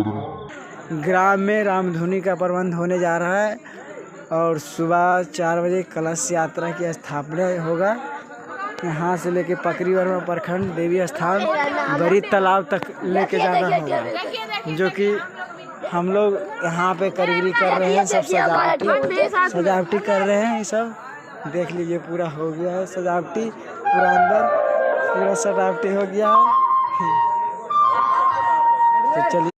ग्राम में रामधुनी का प्रबंध होने जा रहा है और सुबह 4 बजे कलश यात्रा की स्थापना होगा। यहाँ से लेके पकरी वर्मा प्रखंड देवी स्थान बड़ी तालाब तक लेके जाना होगा, जो कि हम लोग यहाँ पे कारीगरी कर रहे हैं, सब सजावटी कर रहे हैं। ये सब देख लीजिए, पूरा हो गया है सजावटी, पूरा अंदर पूरा सजावटी हो गया है। तो चलिए